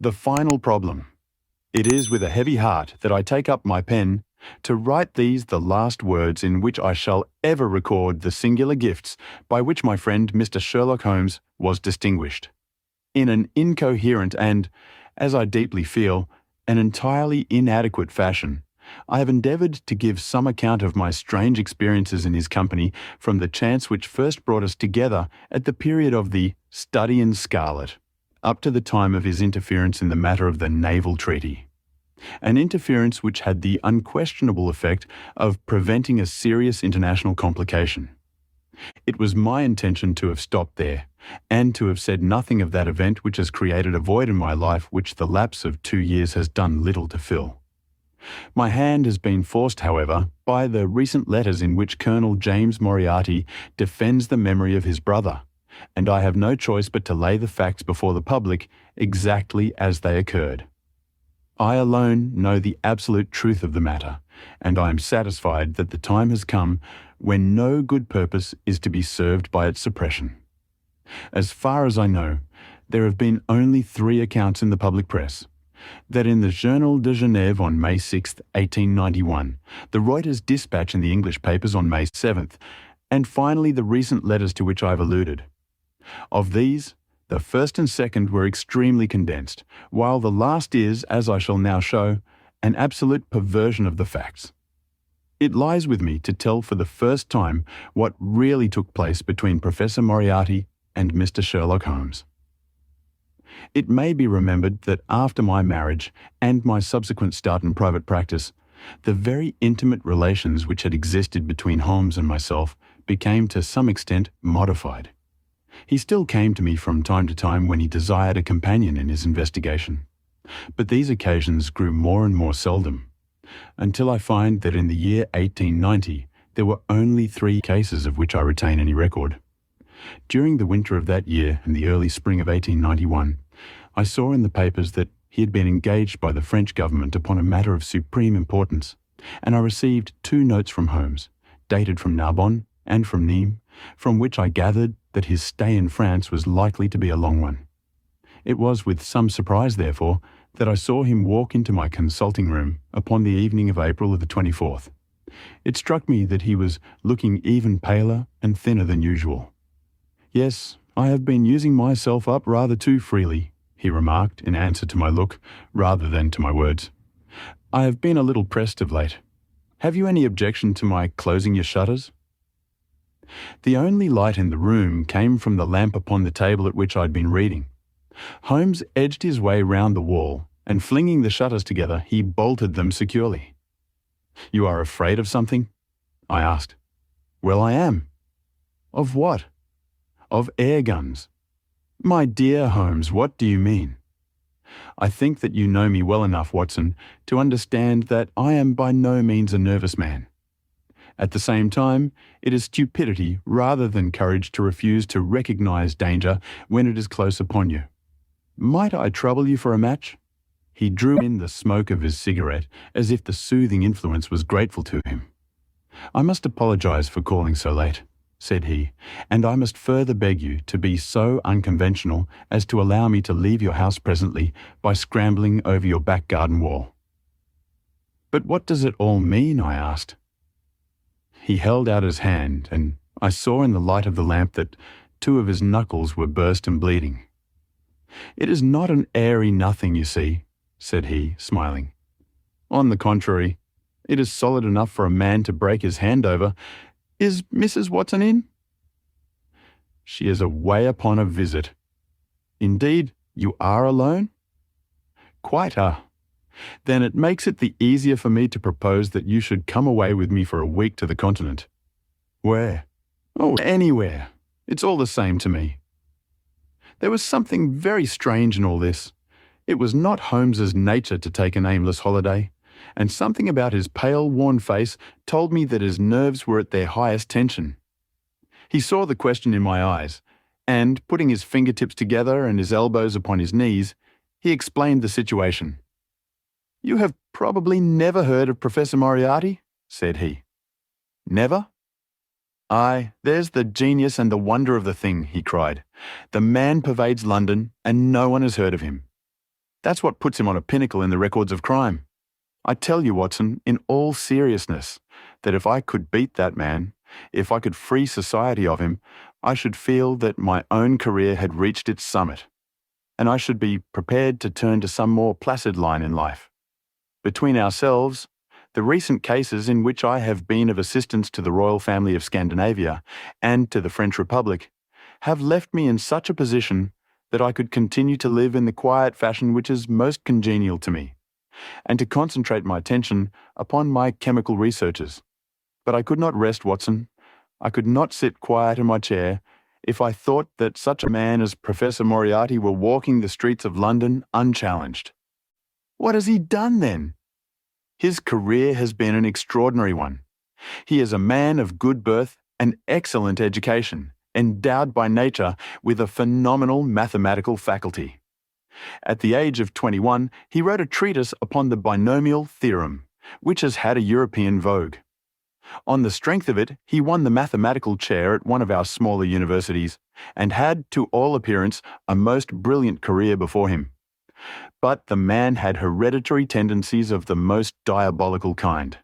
The final problem. It is with a heavy heart that I take up my pen to write these the last words in which I shall ever record the singular gifts by which my friend Mr. Sherlock Holmes was distinguished. In an incoherent and, as I deeply feel, an entirely inadequate fashion, I have endeavoured to give some account of my strange experiences in his company from the chance which first brought us together at the period of the study in Scarlet, up to the time of his interference in the matter of the Naval Treaty. An interference which had the unquestionable effect of preventing a serious international complication. It was my intention to have stopped there, and to have said nothing of that event which has created a void in my life which the lapse of 2 years has done little to fill. My hand has been forced, however, by the recent letters in which Colonel James Moriarty defends the memory of his brother, and I have no choice but to lay the facts before the public exactly as they occurred. I alone know the absolute truth of the matter, and I am satisfied that the time has come when no good purpose is to be served by its suppression. As far as I know, there have been only 3 accounts in the public press: that in the Journal de Genève on May 6, 1891, the Reuter's despatch in the English papers on May 7th, and finally the recent letters to which I have alluded. Of these, the first and second were extremely condensed, while the last is, as I shall now show, an absolute perversion of the facts. It lies with me to tell for the first time what really took place between Professor Moriarty and Mr. Sherlock Holmes. It may be remembered that after my marriage and my subsequent start in private practice, the very intimate relations which had existed between Holmes and myself became to some extent modified. He still came to me from time to time when he desired a companion in his investigation, but these occasions grew more and more seldom, until I find that in the year 1890 there were only 3 cases of which I retain any record. During the winter of that year and the early spring of 1891, I saw in the papers that he had been engaged by the French government upon a matter of supreme importance, and I received 2 notes from Holmes, dated from Narbonne and from Nîmes, from which I gathered that his stay in France was likely to be a long one. It was with some surprise, therefore, that I saw him walk into my consulting room upon the evening of April the 24th. It struck me that he was looking even paler and thinner than usual. "Yes, I have been using myself up rather too freely," he remarked in answer to my look rather than to my words. "I have been a little pressed of late. Have you any objection to my closing your shutters?" The only light in the room came from the lamp upon the table at which I had been reading. Holmes edged his way round the wall, and flinging the shutters together, he bolted them securely. "You are afraid of something?" I asked. "Well, I am." "Of what?" "Of air guns." "My dear Holmes, what do you mean?" "I think that you know me well enough, Watson, to understand that I am by no means a nervous man. At the same time, it is stupidity rather than courage to refuse to recognize danger when it is close upon you. Might I trouble you for a match?" He drew in the smoke of his cigarette as if the soothing influence was grateful to him. "I must apologize for calling so late," said he, "and I must further beg you to be so unconventional as to allow me to leave your house presently by scrambling over your back garden wall." "But what does it all mean?" I asked. He held out his hand, and I saw in the light of the lamp that 2 of his knuckles were burst and bleeding. "It is not an airy nothing, you see," said he, smiling. "On the contrary, it is solid enough for a man to break his hand over. Is Mrs. Watson in?" "She is away upon a visit." "Indeed, you are alone?" "Quite a. Then it makes it the easier for me to propose that you should come away with me for a week to the continent." "Where?" "Oh, anywhere. It's all the same to me." There was something very strange in all this. It was not Holmes's nature to take an aimless holiday, and something about his pale, worn face told me that his nerves were at their highest tension. He saw the question in my eyes, and, putting his fingertips together and his elbows upon his knees, he explained the situation. "You have probably never heard of Professor Moriarty?" said he. "Never?" "Aye, there's the genius and the wonder of the thing," he cried. "The man pervades London, and no one has heard of him. That's what puts him on a pinnacle in the records of crime. I tell you, Watson, in all seriousness, that if I could beat that man, if I could free society of him, I should feel that my own career had reached its summit, and I should be prepared to turn to some more placid line in life. Between ourselves, the recent cases in which I have been of assistance to the royal family of Scandinavia and to the French Republic have left me in such a position that I could continue to live in the quiet fashion which is most congenial to me, and to concentrate my attention upon my chemical researches. But I could not rest, Watson. I could not sit quiet in my chair if I thought that such a man as Professor Moriarty were walking the streets of London unchallenged. What has he done then? His career has been an extraordinary one. He is a man of good birth and excellent education, endowed by nature with a phenomenal mathematical faculty. At the age of 21, he wrote a treatise upon the binomial theorem, which has had a European vogue. On the strength of it, he won the mathematical chair at one of our smaller universities, and had, to all appearance, a most brilliant career before him. But the man had hereditary tendencies of the most diabolical kind.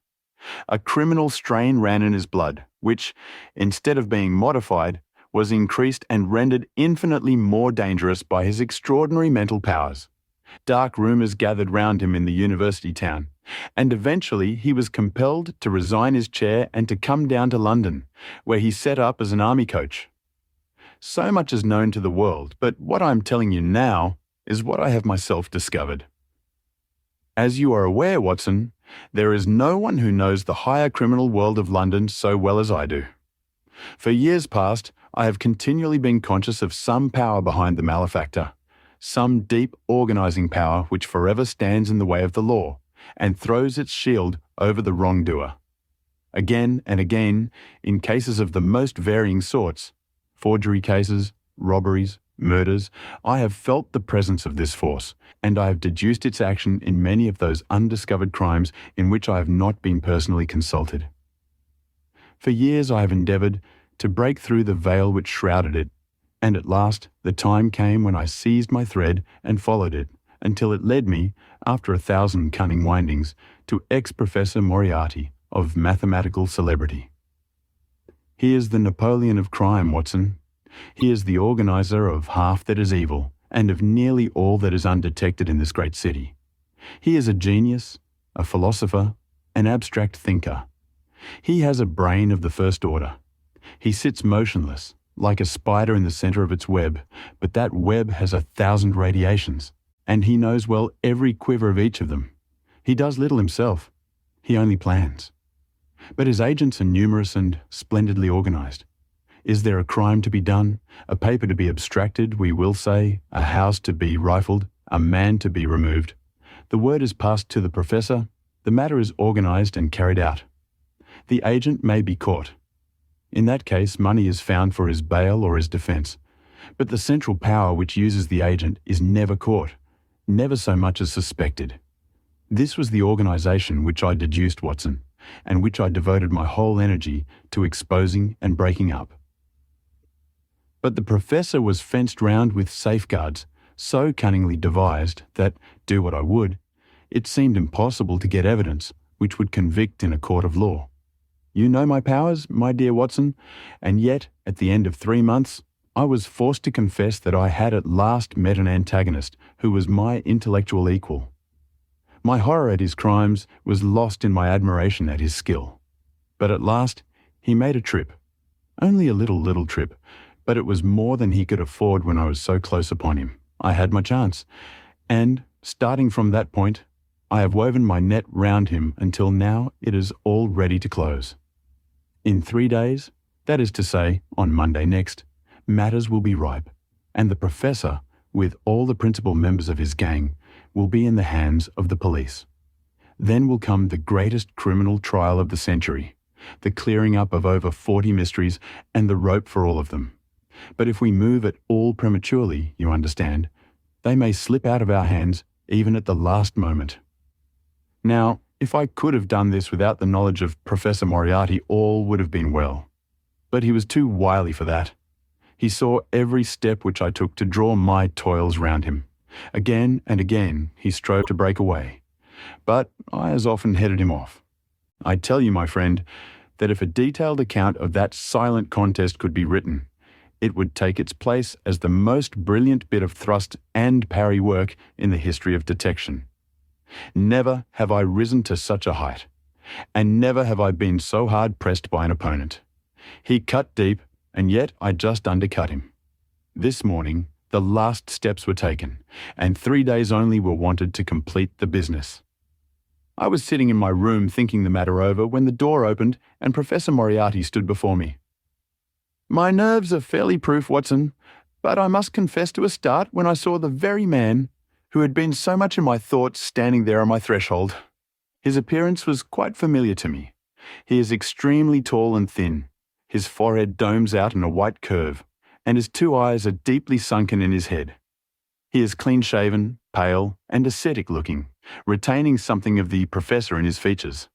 A criminal strain ran in his blood, which, instead of being modified, was increased and rendered infinitely more dangerous by his extraordinary mental powers. Dark rumours gathered round him in the university town, and eventually he was compelled to resign his chair and to come down to London, where he set up as an army coach. So much is known to the world, but what I am telling you now is what I have myself discovered. As you are aware, Watson, there is no one who knows the higher criminal world of London so well as I do. For years past, I have continually been conscious of some power behind the malefactor, some deep organising power which forever stands in the way of the law and throws its shield over the wrongdoer. Again and again, in cases of the most varying sorts, forgery cases, robberies, murders, I have felt the presence of this force, and I have deduced its action in many of those undiscovered crimes in which I have not been personally consulted. For years I have endeavoured to break through the veil which shrouded it, and at last the time came when I seized my thread and followed it, until it led me, after 1,000 cunning windings, to ex-Professor Moriarty, of mathematical celebrity. He is the Napoleon of crime, Watson. He is the organizer of half that is evil, and of nearly all that is undetected in this great city. He is a genius, a philosopher, an abstract thinker. He has a brain of the first order. He sits motionless, like a spider in the centre of its web, but that web has 1,000 radiations, and he knows well every quiver of each of them. He does little himself. He only plans. But his agents are numerous and splendidly organised. Is there a crime to be done, a paper to be abstracted, we will say, a house to be rifled, a man to be removed? The word is passed to the professor, the matter is organised and carried out. The agent may be caught. In that case, money is found for his bail or his defence. But the central power which uses the agent is never caught, never so much as suspected. This was the organisation which I deduced, Watson, and which I devoted my whole energy to exposing and breaking up. But the professor was fenced round with safeguards so cunningly devised that, do what I would, it seemed impossible to get evidence which would convict in a court of law. You know my powers, my dear Watson, and yet, at the end of 3 months, I was forced to confess that I had at last met an antagonist who was my intellectual equal. My horror at his crimes was lost in my admiration at his skill. But at last, he made a trip. Only a little trip, but it was more than he could afford when I was so close upon him. I had my chance, and, starting from that point, I have woven my net round him until now it is all ready to close. In 3 days, that is to say, on Monday next, matters will be ripe, and the professor, with all the principal members of his gang, will be in the hands of the police. Then will come the greatest criminal trial of the century, the clearing up of over 40 mysteries and the rope for all of them. But if we move at all prematurely, you understand, they may slip out of our hands even at the last moment. Now, if I could have done this without the knowledge of Professor Moriarty, all would have been well. But he was too wily for that. He saw every step which I took to draw my toils round him, Again and again he strove to break away, but I as often headed him off. I tell you, my friend, that if a detailed account of that silent contest could be written, it would take its place as the most brilliant bit of thrust and parry work in the history of detection. Never have I risen to such a height, and never have I been so hard pressed by an opponent. He cut deep, and yet I just undercut him. This morning, the last steps were taken, and 3 days only were wanted to complete the business. I was sitting in my room thinking the matter over when the door opened and Professor Moriarty stood before me. "My nerves are fairly proof, Watson, but I must confess to a start when I saw the very man who had been so much in my thoughts standing there on my threshold. His appearance was quite familiar to me. He is extremely tall and thin. His forehead domes out in a white curve, and his 2 eyes are deeply sunken in his head. He is clean-shaven, pale, and ascetic-looking, retaining something of the professor in his features.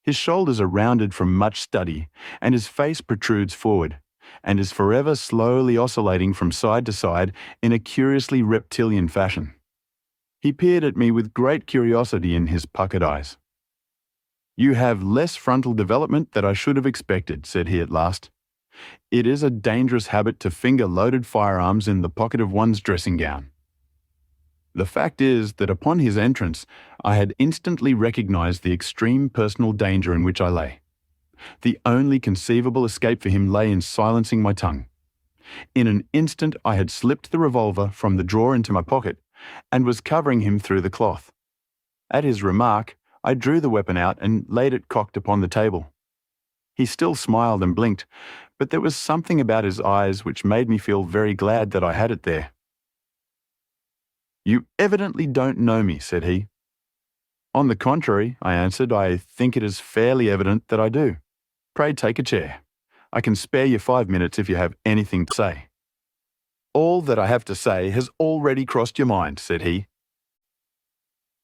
His shoulders are rounded from much study, and his face protrudes forward, and is forever slowly oscillating from side to side in a curiously reptilian fashion. He peered at me with great curiosity in his puckered eyes. "You have less frontal development than I should have expected," said he at last. "It is a dangerous habit to finger loaded firearms in the pocket of one's dressing gown." The fact is that upon his entrance, I had instantly recognized the extreme personal danger in which I lay. The only conceivable escape for him lay in silencing my tongue. In an instant I had slipped the revolver from the drawer into my pocket and was covering him through the cloth. At his remark, I drew the weapon out and laid it cocked upon the table. He still smiled and blinked, but there was something about his eyes which made me feel very glad that I had it there. "You evidently don't know me," said he. "On the contrary," I answered, "I think it is fairly evident that I do. Pray take a chair. I can spare you 5 minutes if you have anything to say." "All that I have to say has already crossed your mind," said he.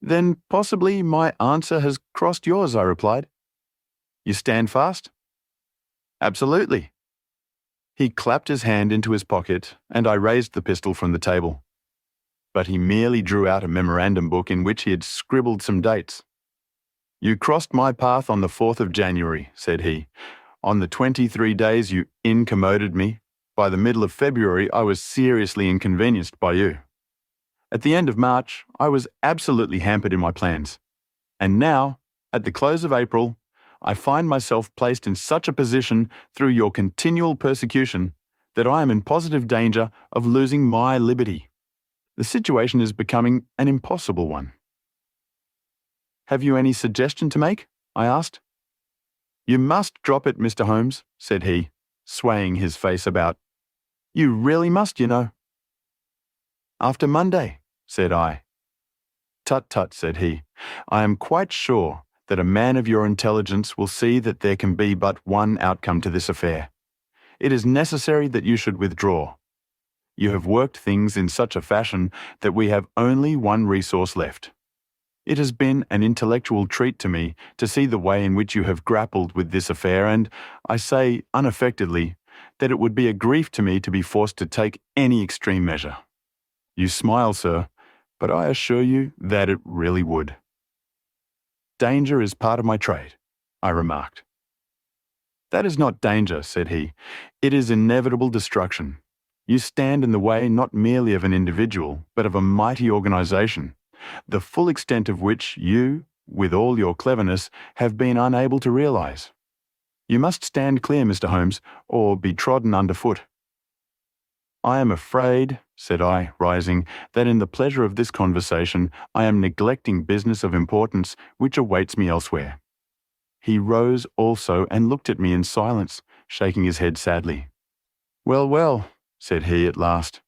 "Then possibly my answer has crossed yours," I replied. "You stand fast?" "Absolutely." He clapped his hand into his pocket, and I raised the pistol from the table. But he merely drew out a memorandum book in which he had scribbled some dates. "You crossed my path on the 4th of January, said he. "On the 23 days you incommoded me. By the middle of February, I was seriously inconvenienced by you. At the end of March, I was absolutely hampered in my plans. And now, at the close of April, I find myself placed in such a position through your continual persecution that I am in positive danger of losing my liberty. The situation is becoming an impossible one." "Have you any suggestion to make?" I asked. "You must drop it, Mr. Holmes," said he, swaying his face about. "You really must, you know." "After Monday," said I. "Tut, tut," said he. "I am quite sure that a man of your intelligence will see that there can be but one outcome to this affair. It is necessary that you should withdraw. You have worked things in such a fashion that we have only one resource left. It has been an intellectual treat to me to see the way in which you have grappled with this affair, and I say unaffectedly that it would be a grief to me to be forced to take any extreme measure. You smile, sir, but I assure you that it really would." "Danger is part of my trade," I remarked. "That is not danger," said he. "It is inevitable destruction. You stand in the way not merely of an individual, but of a mighty organization, the full extent of which you, with all your cleverness, have been unable to realize. You must stand clear, Mr. Holmes, or be trodden underfoot." "I am afraid," said I, rising, "that in the pleasure of this conversation I am neglecting business of importance which awaits me elsewhere." He rose also and looked at me in silence, shaking his head sadly. "Well, well," said he at last.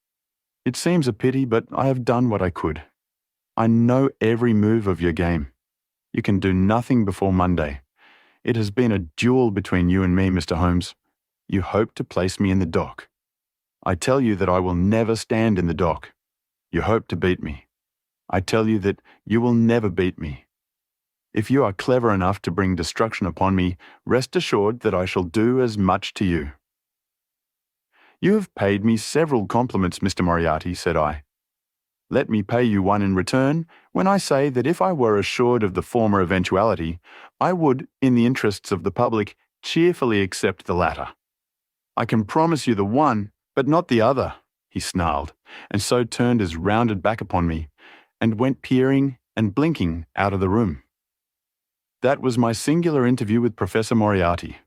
"It seems a pity, but I have done what I could. I know every move of your game. You can do nothing before Monday. It has been a duel between you and me, Mr. Holmes. You hope to place me in the dock. I tell you that I will never stand in the dock. You hope to beat me. I tell you that you will never beat me. If you are clever enough to bring destruction upon me, rest assured that I shall do as much to you." "You have paid me several compliments, Mr. Moriarty," said I. Let me pay you one in return when I say that if I were assured of the former eventuality, I would, in the interests of the public, cheerfully accept the latter. I can promise you the one, but not the other, he snarled, and so turned his rounded back upon me, and went peering and blinking out of the room. That was my singular interview with Professor Moriarty.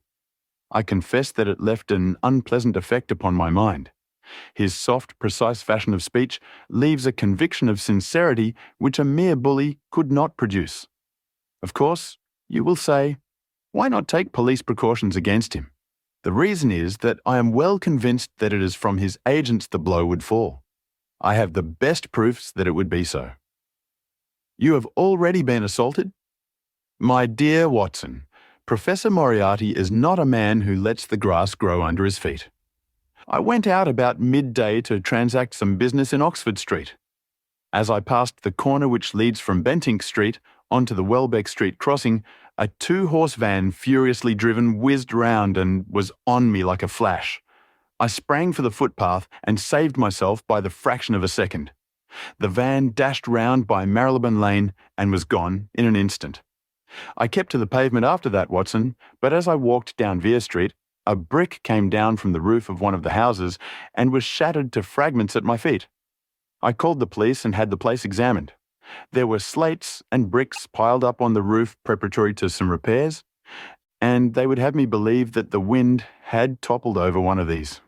I confess that it left an unpleasant effect upon my mind. His soft, precise fashion of speech leaves a conviction of sincerity which a mere bully could not produce. Of course, you will say, why not take police precautions against him? The reason is that I am well convinced that it is from his agents the blow would fall. I have the best proofs that it would be so. You have already been assaulted? My dear Watson, Professor Moriarty is not a man who lets the grass grow under his feet. I went out about midday to transact some business in Oxford Street. As I passed the corner which leads from Bentinck Street onto the Welbeck Street crossing, a two-horse van furiously driven whizzed round and was on me like a flash. I sprang for the footpath and saved myself by the fraction of a second. The van dashed round by Marylebone Lane and was gone in an instant. I kept to the pavement after that, Watson, but as I walked down Vere Street, a brick came down from the roof of one of the houses and was shattered to fragments at my feet. I called the police and had the place examined. There were slates and bricks piled up on the roof preparatory to some repairs, and they would have me believe that the wind had toppled over one of these.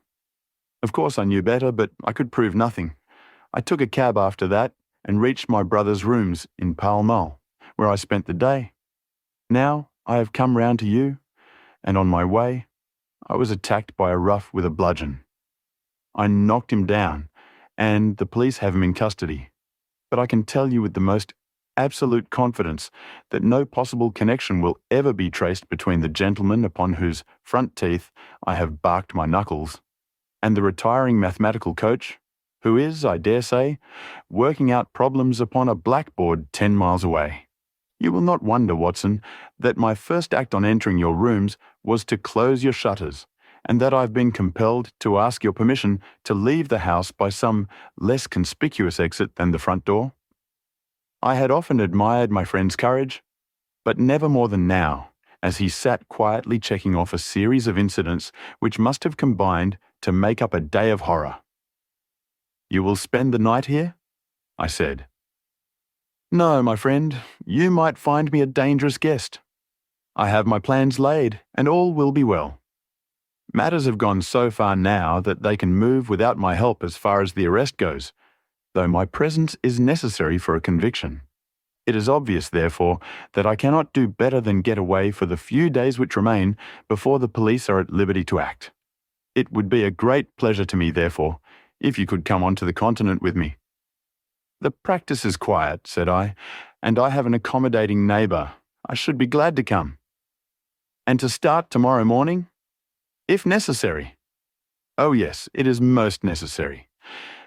Of course I knew better, but I could prove nothing. I took a cab after that and reached my brother's rooms in Pall Mall, where I spent the day. Now I have come round to you, and on my way, I was attacked by a rough with a bludgeon. I knocked him down, and the police have him in custody. But I can tell you with the most absolute confidence that no possible connection will ever be traced between the gentleman upon whose front teeth I have barked my knuckles, and the retiring mathematical coach, who is, I dare say, working out problems upon a blackboard 10 miles away. You will not wonder, Watson, that my first act on entering your rooms was to close your shutters, and that I've been compelled to ask your permission to leave the house by some less conspicuous exit than the front door. I had often admired my friend's courage, but never more than now, as he sat quietly checking off a series of incidents which must have combined to make up a day of horror. You will spend the night here? I said. No, my friend, you might find me a dangerous guest. I have my plans laid, and all will be well. Matters have gone so far now that they can move without my help as far as the arrest goes, though my presence is necessary for a conviction. It is obvious, therefore, that I cannot do better than get away for the few days which remain before the police are at liberty to act. It would be a great pleasure to me, therefore, if you could come on to the continent with me. The practice is quiet, said I, and I have an accommodating neighbour. I should be glad to come. And to start tomorrow morning? If necessary. Oh yes, it is most necessary.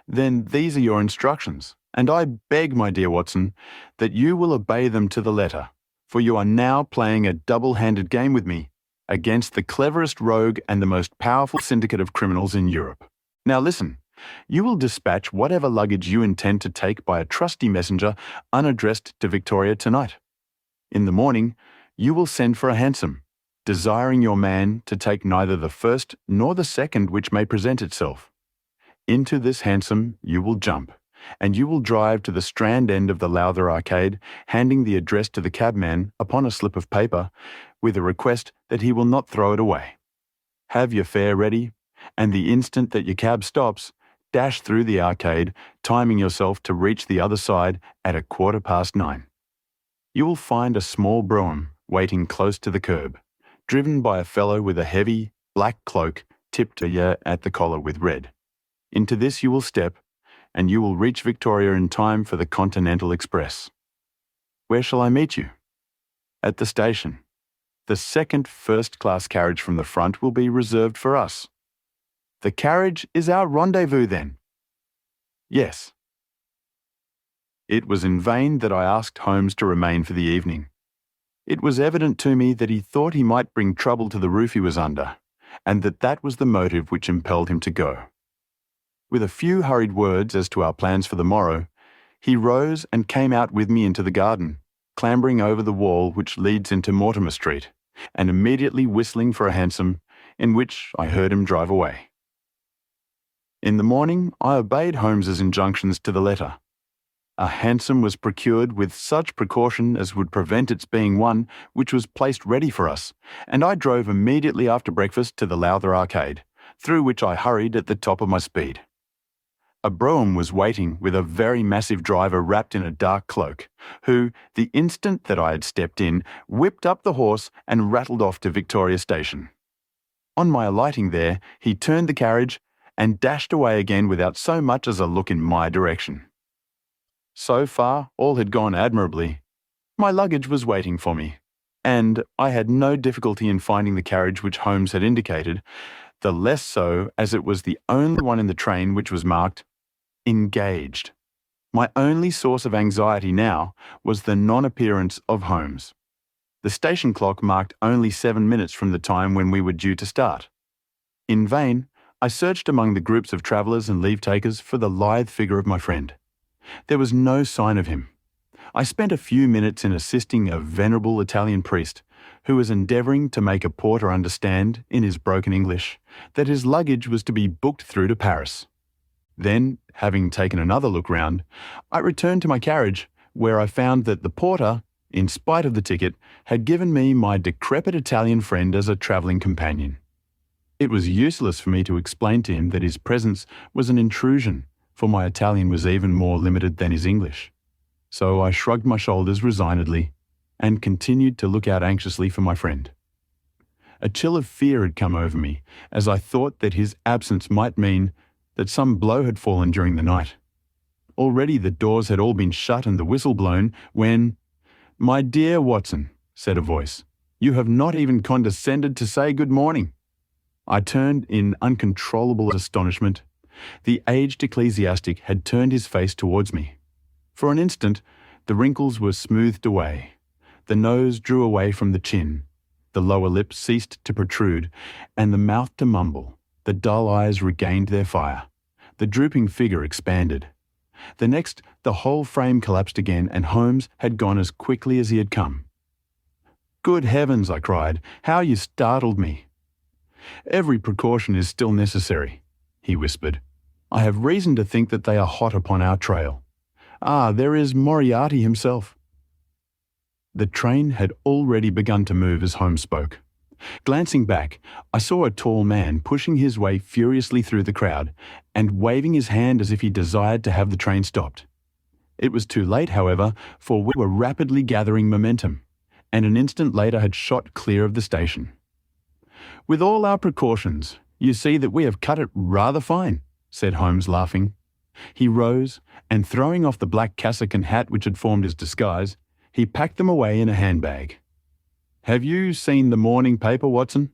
Then these are your instructions, and I beg, my dear Watson, that you will obey them to the letter, for you are now playing a double-handed game with me against the cleverest rogue and the most powerful syndicate of criminals in Europe. Now listen. You will dispatch whatever luggage you intend to take by a trusty messenger unaddressed to Victoria tonight. In the morning, you will send for a hansom, desiring your man to take neither the first nor the second which may present itself. Into this hansom you will jump, and you will drive to the Strand end of the Lowther Arcade, handing the address to the cabman upon a slip of paper, with a request that he will not throw it away. Have your fare ready, and the instant that your cab stops, dash through the arcade, timing yourself to reach the other side at 9:15. You will find a small brougham waiting close to the curb, driven by a fellow with a heavy, black cloak tipped at the collar with red. Into this you will step, and you will reach Victoria in time for the Continental Express. Where shall I meet you? At the station. The second first-class carriage from the front will be reserved for us. The carriage is our rendezvous, then? Yes. It was in vain that I asked Holmes to remain for the evening. It was evident to me that he thought he might bring trouble to the roof he was under, and that was the motive which impelled him to go. With a few hurried words as to our plans for the morrow, He rose and came out with me into the garden, clambering over the wall which leads into Mortimer Street, and immediately whistling for a hansom, in which I heard him drive away. In the morning, I obeyed Holmes's injunctions to the letter. A hansom was procured with such precaution as would prevent its being one which was placed ready for us, and I drove immediately after breakfast to the Lowther Arcade, through which I hurried at the top of my speed. A brougham was waiting with a very massive driver wrapped in a dark cloak, who, the instant that I had stepped in, whipped up the horse and rattled off to Victoria Station. On my alighting there, he turned the carriage and dashed away again without so much as a look in my direction. So far, all had gone admirably. My luggage was waiting for me, and I had no difficulty in finding the carriage which Holmes had indicated, the less so as it was the only one in the train which was marked engaged. My only source of anxiety now was the non-appearance of Holmes. The station clock marked only 7 minutes from the time when we were due to start. In vain, I searched among the groups of travellers and leave-takers for the lithe figure of my friend. There was no sign of him. I spent a few minutes in assisting a venerable Italian priest, who was endeavouring to make a porter understand, in his broken English, that his luggage was to be booked through to Paris. Then, having taken another look round, I returned to my carriage, where I found that the porter, in spite of the ticket, had given me my decrepit Italian friend as a travelling companion. It was useless for me to explain to him that his presence was an intrusion, for my Italian was even more limited than his English. So I shrugged my shoulders resignedly and continued to look out anxiously for my friend. A chill of fear had come over me, as I thought that his absence might mean that some blow had fallen during the night. Already the doors had all been shut and the whistle blown when, "My dear Watson," said a voice, "you have not even condescended to say good morning." I turned in uncontrollable astonishment. The aged ecclesiastic had turned his face towards me. For an instant, the wrinkles were smoothed away. The nose drew away from the chin. The lower lip ceased to protrude, and the mouth to mumble. The dull eyes regained their fire. The drooping figure expanded. The next, the whole frame collapsed again, and Holmes had gone as quickly as he had come. "Good heavens," I cried, "how you startled me!" "Every precaution is still necessary," he whispered. "I have reason to think that they are hot upon our trail. Ah, there is Moriarty himself." The train had already begun to move as Holmes spoke. Glancing back, I saw a tall man pushing his way furiously through the crowd and waving his hand as if he desired to have the train stopped. It was too late, however, for we were rapidly gathering momentum, and an instant later had shot clear of the station. "With all our precautions, you see that we have cut it rather fine," said Holmes, laughing. He rose, and throwing off the black cassock and hat which had formed his disguise, he packed them away in a handbag. "Have you seen the morning paper, Watson?"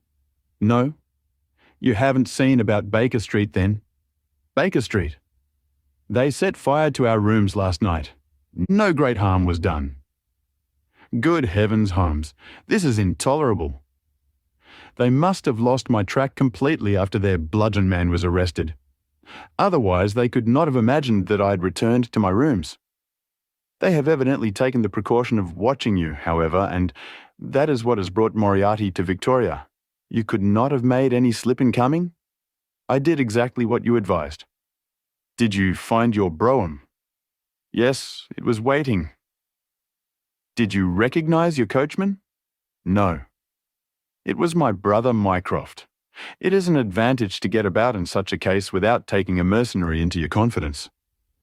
"No." "You haven't seen about Baker Street, then?" "Baker Street? They set fire to our rooms last night. No great harm was done." "Good heavens, Holmes, this is intolerable." "They must have lost my track completely after their bludgeon man was arrested. Otherwise, they could not have imagined that I had returned to my rooms. They have evidently taken the precaution of watching you, however, and that is what has brought Moriarty to Victoria. You could not have made any slip in coming? I did exactly what you advised." "Did you find your brougham?" "Yes, it was waiting." "Did you recognize your coachman?" "No." "It was my brother Mycroft. It is an advantage to get about in such a case without taking a mercenary into your confidence.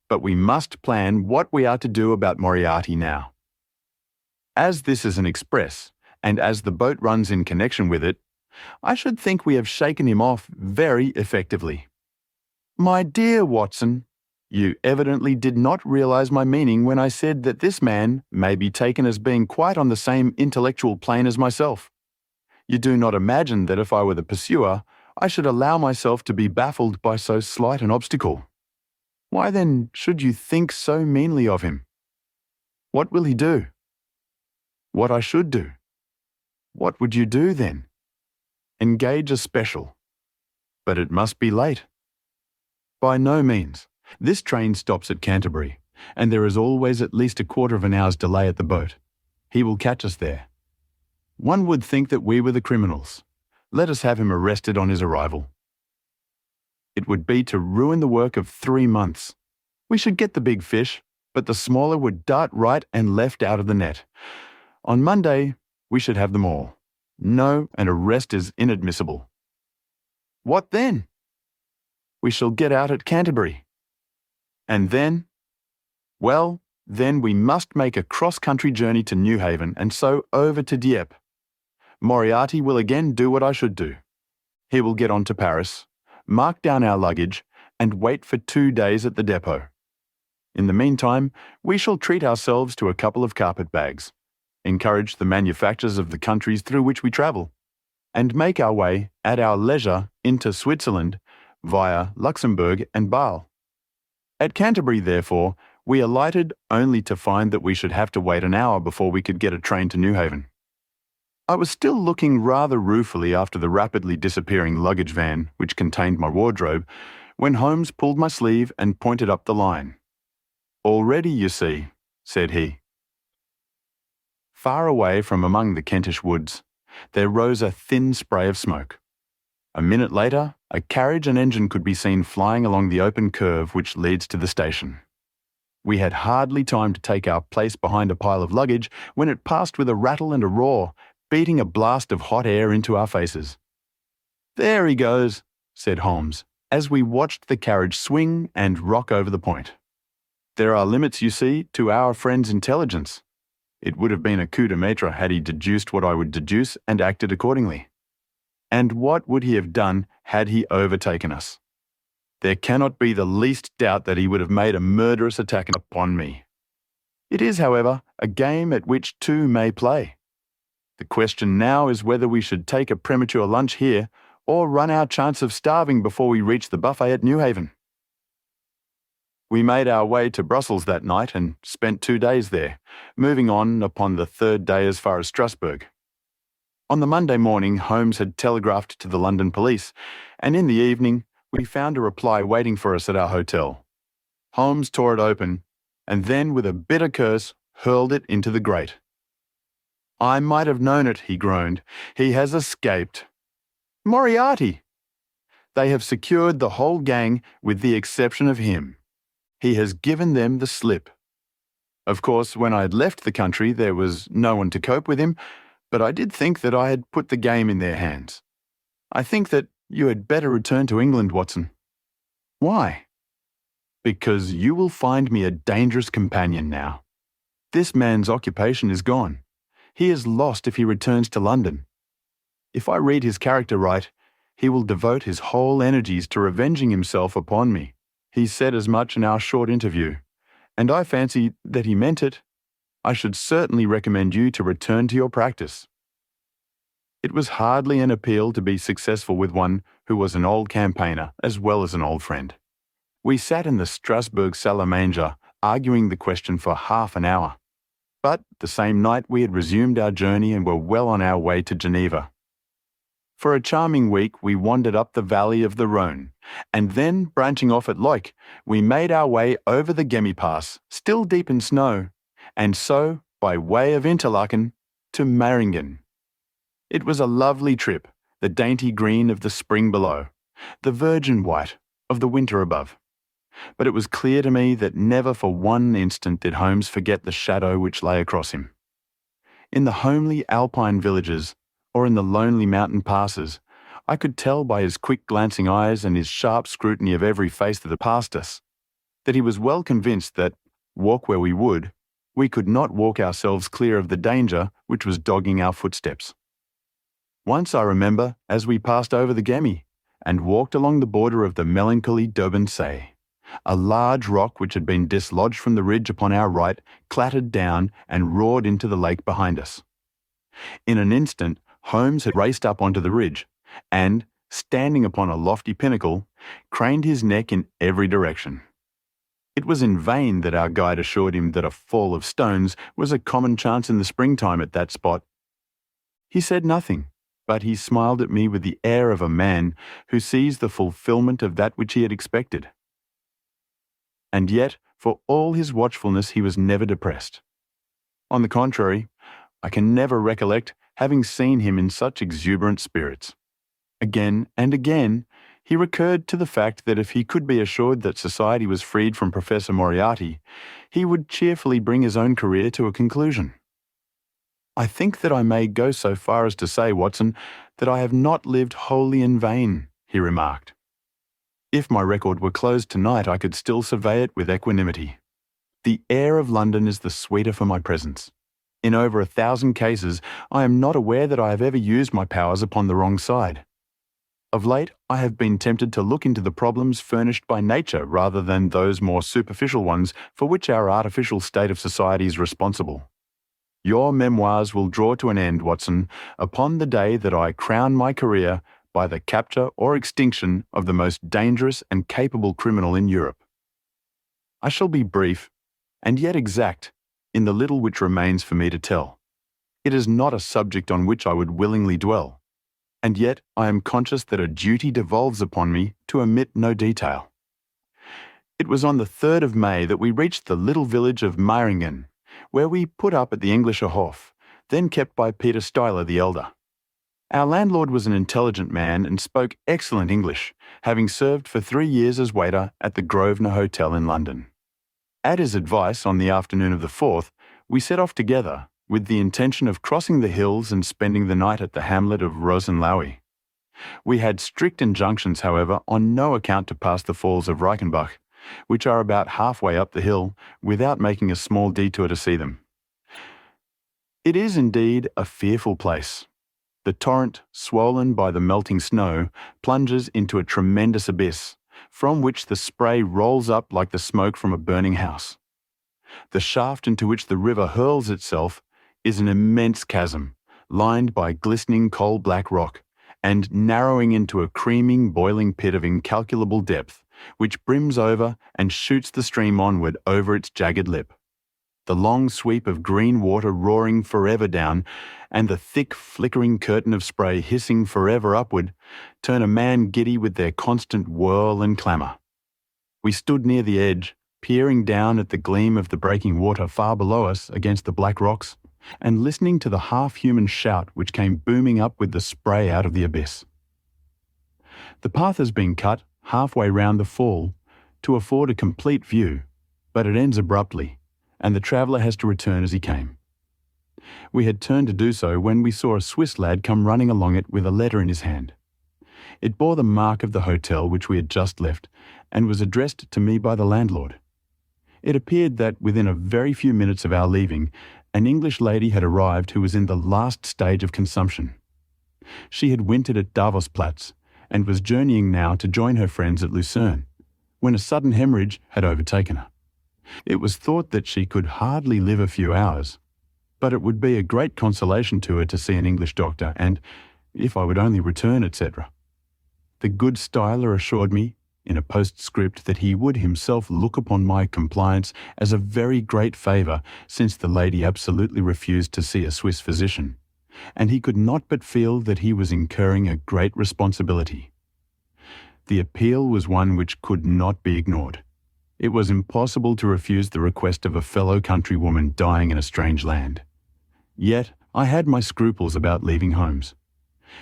But we must plan what we are to do about Moriarty now. As this is an express, and as the boat runs in connection with it, I should think we have shaken him off very effectively." "My dear Watson, you evidently did not realize my meaning when I said that this man may be taken as being quite on the same intellectual plane as myself. You do not imagine that if I were the pursuer, I should allow myself to be baffled by so slight an obstacle. Why then should you think so meanly of him? What will he do?" "What I should do." "What would you do then?" "Engage a special." "But it must be late." "By no means. This train stops at Canterbury, and there is always at least a quarter of an hour's delay at the boat. He will catch us there. One would think that we were the criminals. Let us have him arrested on his arrival. It would be to ruin the work of 3 months. We should get the big fish, but the smaller would dart right and left out of the net. On Monday, we should have them all. No, an arrest is inadmissible. What then? We shall get out at Canterbury. And then? Well, then we must make a cross-country journey to Newhaven and so over to Dieppe. Moriarty will again do what I should do. He will get on to Paris, mark down our luggage, and wait for 2 days at the depot. In the meantime, we shall treat ourselves to a couple of carpet-bags, encourage the manufactures of the countries through which we travel, and make our way, at our leisure, into Switzerland, via Luxembourg and Bâle. At Canterbury, therefore, we alighted only to find that we should have to wait an hour before we could get a train to Newhaven. I was still looking rather ruefully after the rapidly disappearing luggage van, which contained my wardrobe, when Holmes pulled my sleeve and pointed up the line. "Already, you see," said he. Far away from among the Kentish woods, there rose a thin spray of smoke. A minute later, a carriage and engine could be seen flying along the open curve which leads to the station. We had hardly time to take our place behind a pile of luggage when it passed with a rattle and a roar, beating a blast of hot air into our faces. "There he goes," said Holmes, as we watched the carriage swing and rock over the point. "There are limits, you see, to our friend's intelligence. It would have been a coup de maître had he deduced what I would deduce and acted accordingly. And what would he have done had he overtaken us? There cannot be the least doubt that he would have made a murderous attack upon me. It is, however, a game at which two may play. The question now is whether we should take a premature lunch here or run our chance of starving before we reach the buffet at Newhaven." We made our way to Brussels that night and spent 2 days there, moving on upon the 3rd day as far as Strasbourg. On the Monday morning, Holmes had telegraphed to the London police, and in the evening we found a reply waiting for us at our hotel. Holmes tore it open, and then, with a bitter curse, hurled it into the grate. "I might have known it," he groaned. "He has escaped. Moriarty! They have secured the whole gang with the exception of him. He has given them the slip. Of course, when I had left the country, there was no one to cope with him, but I did think that I had put the game in their hands. I think that you had better return to England, Watson." "Why?" "Because you will find me a dangerous companion now. This man's occupation is gone. He is lost if he returns to London. If I read his character right, he will devote his whole energies to revenging himself upon me. He said as much in our short interview, and I fancy that he meant it. I should certainly recommend you to return to your practice." It was hardly an appeal to be successful with one who was an old campaigner as well as an old friend. We sat in the Strasbourg salle à manger, arguing the question for half an hour. But the same night we had resumed our journey and were well on our way to Geneva. For a charming week we wandered up the valley of the Rhone, and then, branching off at Loic, we made our way over the Gemmi Pass, still deep in snow, and so, by way of Interlaken, to Meiringen. It was a lovely trip, the dainty green of the spring below, the virgin white of the winter above. But it was clear to me that never for one instant did Holmes forget the shadow which lay across him. In the homely alpine villages, or in the lonely mountain passes, I could tell by his quick glancing eyes and his sharp scrutiny of every face that passed us, that he was well convinced that, walk where we would, we could not walk ourselves clear of the danger which was dogging our footsteps. Once I remember, as we passed over the Gemmi, and walked along the border of the melancholy d'Aubansay, a large rock which had been dislodged from the ridge upon our right clattered down and roared into the lake behind us. In an instant, Holmes had raced up onto the ridge, and, standing upon a lofty pinnacle, craned his neck in every direction. It was in vain that our guide assured him that a fall of stones was a common chance in the springtime at that spot. He said nothing, but he smiled at me with the air of a man who sees the fulfilment of that which he had expected. and yet, for all his watchfulness, he was never depressed. On the contrary, I can never recollect having seen him in such exuberant spirits. Again and again, he recurred to the fact that if he could be assured that society was freed from Professor Moriarty, he would cheerfully bring his own career to a conclusion. I think that I may go so far as to say, Watson, that I have not lived wholly in vain, he remarked. If my record were closed tonight, I could still survey it with equanimity. The air of London is the sweeter for my presence. In over 1,000 cases, I am not aware that I have ever used my powers upon the wrong side. Of late, I have been tempted to look into the problems furnished by nature rather than those more superficial ones for which our artificial state of society is responsible. Your memoirs will draw to an end, Watson, upon the day that I crown my career by the capture or extinction of the most dangerous and capable criminal in Europe. I shall be brief, and yet exact, in the little which remains for me to tell. It is not a subject on which I would willingly dwell, and yet I am conscious that a duty devolves upon me to omit no detail. It was on the 3rd of May that we reached the little village of Meiringen, where we put up at the Englischer Hof, then kept by Peter Stuyler the elder. Our landlord was an intelligent man and spoke excellent English, having served for 3 years as waiter at the Grosvenor Hotel in London. At his advice, on the afternoon of the 4th, we set off together, with the intention of crossing the hills and spending the night at the hamlet of Rosenlaui. We had strict injunctions, however, on no account to pass the falls of Reichenbach, which are about halfway up the hill, without making a small detour to see them. It is indeed a fearful place. The torrent, swollen by the melting snow, plunges into a tremendous abyss, from which the spray rolls up like the smoke from a burning house. The shaft into which the river hurls itself is an immense chasm, lined by glistening coal-black rock, and narrowing into a creaming, boiling pit of incalculable depth, which brims over and shoots the stream onward over its jagged lip. The long sweep of green water roaring forever down, and the thick, flickering curtain of spray hissing forever upward, turn a man giddy with their constant whirl and clamour. We stood near the edge, peering down at the gleam of the breaking water far below us against the black rocks, and listening to the half-human shout which came booming up with the spray out of the abyss. The path has been cut halfway round the fall to afford a complete view, but it ends abruptly, and the traveller has to return as he came. We had turned to do so when we saw a Swiss lad come running along it with a letter in his hand. It bore the mark of the hotel which we had just left, and was addressed to me by the landlord. It appeared that within a very few minutes of our leaving, an English lady had arrived who was in the last stage of consumption. She had wintered at Davosplatz, and was journeying now to join her friends at Lucerne, when a sudden hemorrhage had overtaken her. It was thought that she could hardly live a few hours, but it would be a great consolation to her to see an English doctor, and, if I would only return, etc. The good Stuyler assured me, in a postscript, that he would himself look upon my compliance as a very great favour, since the lady absolutely refused to see a Swiss physician, and he could not but feel that he was incurring a great responsibility. The appeal was one which could not be ignored. It was impossible to refuse the request of a fellow countrywoman dying in a strange land. Yet I had my scruples about leaving Holmes.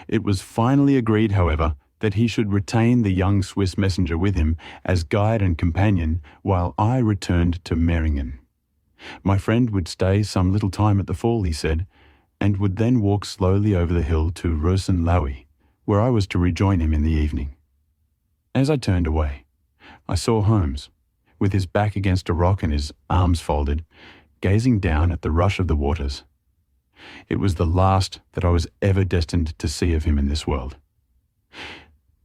It was finally agreed, however, that he should retain the young Swiss messenger with him as guide and companion while I returned to Meiringen. My friend would stay some little time at the fall, he said, and would then walk slowly over the hill to Rosenlaui, where I was to rejoin him in the evening. As I turned away, I saw Holmes, with his back against a rock and his arms folded, gazing down at the rush of the waters. It was the last that I was ever destined to see of him in this world.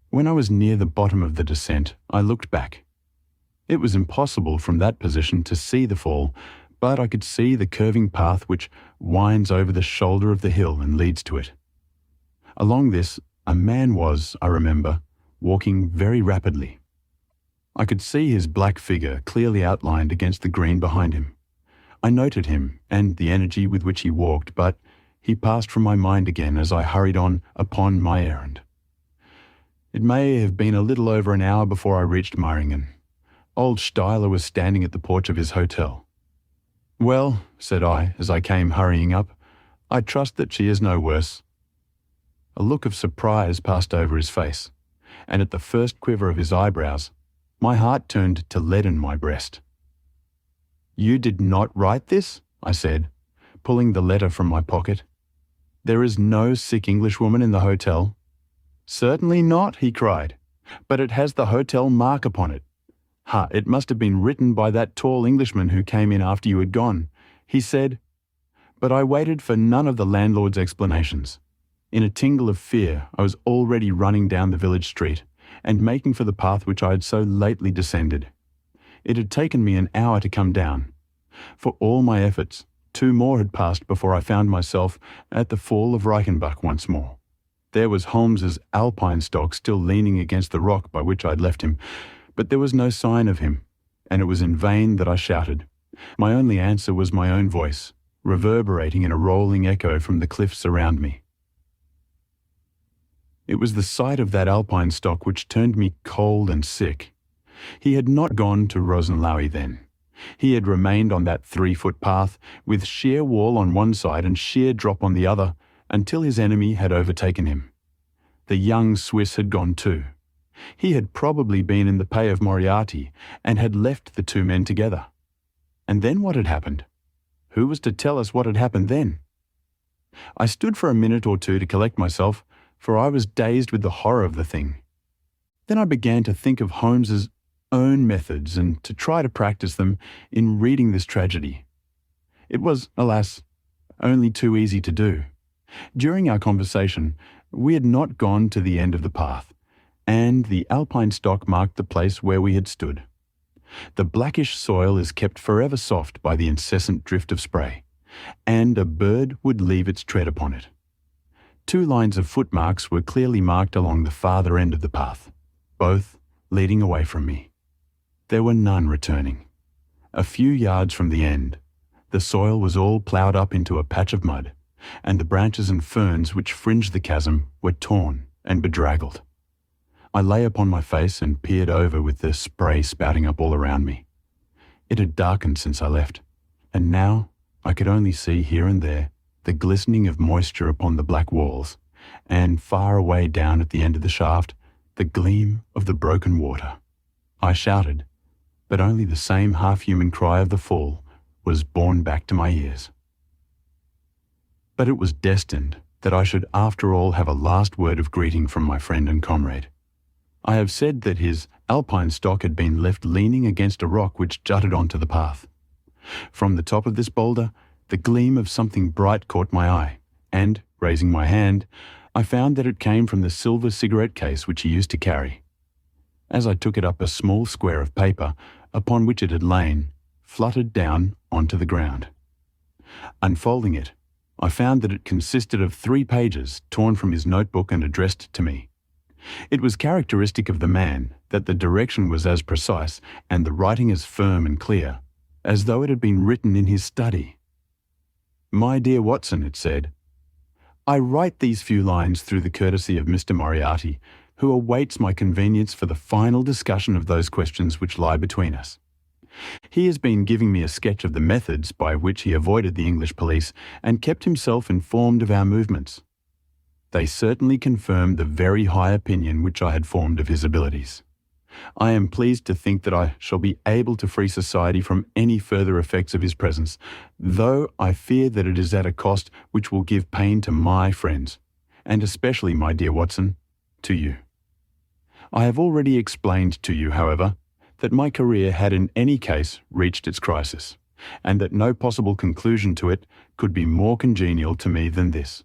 When I was near the bottom of the descent, I looked back. It was impossible from that position to see the fall, but I could see the curving path which winds over the shoulder of the hill and leads to it. Along this, a man was, I remember, walking very rapidly. I could see his black figure clearly outlined against the green behind him. I noted him and the energy with which he walked, but he passed from my mind again as I hurried on upon my errand. It may have been a little over an hour before I reached Meiringen. Old Steiler was standing at the porch of his hotel. "Well," said I as I came hurrying up, "I trust that she is no worse." A look of surprise passed over his face, and at the first quiver of his eyebrows, my heart turned to lead in my breast. "You did not write this?" I said, pulling the letter from my pocket. "There is no sick Englishwoman in the hotel." "Certainly not," he cried, "but it has the hotel mark upon it. Ha, it must have been written by that tall Englishman who came in after you had gone. He said—" But I waited for none of the landlord's explanations. In a tingle of fear, I was already running down the village street and making for the path which I had so lately descended. It had taken me an hour to come down. For all my efforts, 2 more had passed before I found myself at the fall of Reichenbach once more. There was Holmes's alpine-stock still leaning against the rock by which I had left him, but there was no sign of him, and it was in vain that I shouted. My only answer was my own voice, reverberating in a rolling echo from the cliffs around me. It was the sight of that alpine-stock which turned me cold and sick. He had not gone to Rosenlaui then. He had remained on that 3-foot path, with sheer wall on one side and sheer drop on the other, until his enemy had overtaken him. The young Swiss had gone too. He had probably been in the pay of Moriarty, and had left the 2 men together. And then what had happened? Who was to tell us what had happened then? I stood for a minute or 2 to collect myself, for I was dazed with the horror of the thing. Then I began to think of Holmes's own methods and to try to practice them in reading this tragedy. It was, alas, only too easy to do. During our conversation, we had not gone to the end of the path, and the alpine stock marked the place where we had stood. The blackish soil is kept forever soft by the incessant drift of spray, and a bird would leave its tread upon it. 2 lines of footmarks were clearly marked along the farther end of the path, both leading away from me. There were none returning. A few yards from the end, the soil was all ploughed up into a patch of mud, and the branches and ferns which fringed the chasm were torn and bedraggled. I lay upon my face and peered over with the spray spouting up all around me. It had darkened since I left, and now I could only see here and there the glistening of moisture upon the black walls, and far away down at the end of the shaft, the gleam of the broken water. I shouted, but only the same half-human cry of the fall was borne back to my ears. But it was destined that I should after all have a last word of greeting from my friend and comrade. I have said that his alpine stock had been left leaning against a rock which jutted onto the path. From the top of this boulder, the gleam of something bright caught my eye, and, raising my hand, I found that it came from the silver cigarette case which he used to carry. As I took it up, a small square of paper, upon which it had lain, fluttered down onto the ground. Unfolding it, I found that it consisted of 3 pages torn from his notebook and addressed to me. It was characteristic of the man that the direction was as precise and the writing as firm and clear, as though it had been written in his study. "My dear Watson," it said, "I write these few lines through the courtesy of Mr. Moriarty, who awaits my convenience for the final discussion of those questions which lie between us. He has been giving me a sketch of the methods by which he avoided the English police and kept himself informed of our movements. They certainly confirm the very high opinion which I had formed of his abilities. I am pleased to think that I shall be able to free society from any further effects of his presence, though I fear that it is at a cost which will give pain to my friends, and especially, my dear Watson, to you. I have already explained to you, however, that my career had in any case reached its crisis, and that no possible conclusion to it could be more congenial to me than this.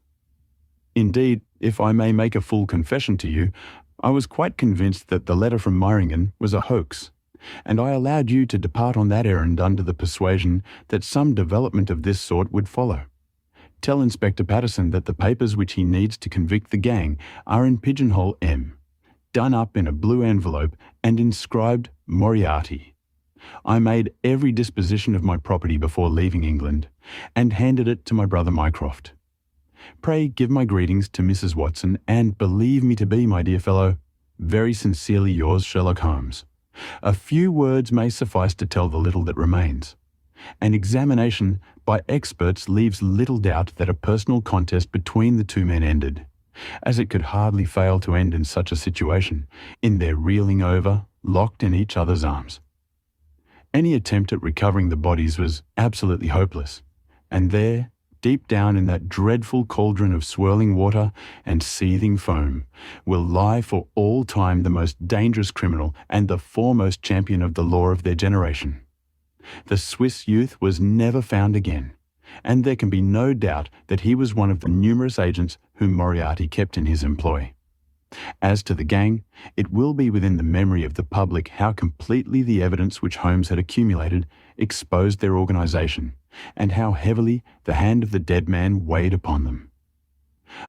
Indeed, if I may make a full confession to you, I was quite convinced that the letter from Meiringen was a hoax, and I allowed you to depart on that errand under the persuasion that some development of this sort would follow. Tell Inspector Patterson that the papers which he needs to convict the gang are in pigeonhole M, done up in a blue envelope and inscribed Moriarty. I made every disposition of my property before leaving England, and handed it to my brother Mycroft. Pray give my greetings to Mrs. Watson, and believe me to be, my dear fellow, very sincerely yours, Sherlock Holmes, A few words may suffice to tell the little that remains. An examination by experts leaves little doubt that a personal contest between the two men ended, as it could hardly fail to end in such a situation, in their reeling over, locked in each other's arms. Any attempt at recovering the bodies was absolutely hopeless, and there, deep down in that dreadful cauldron of swirling water and seething foam, will lie for all time the most dangerous criminal and the foremost champion of the law of their generation. The Swiss youth was never found again, and there can be no doubt that he was one of the numerous agents whom Moriarty kept in his employ. As to the gang, it will be within the memory of the public how completely the evidence which Holmes had accumulated exposed their organisation, and how heavily the hand of the dead man weighed upon them.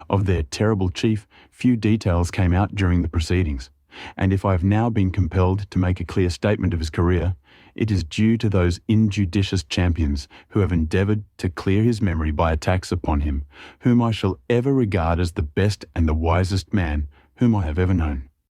Of their terrible chief, few details came out during the proceedings, and if I have now been compelled to make a clear statement of his career, it is due to those injudicious champions who have endeavoured to clear his memory by attacks upon him, whom I shall ever regard as the best and the wisest man whom I have ever known.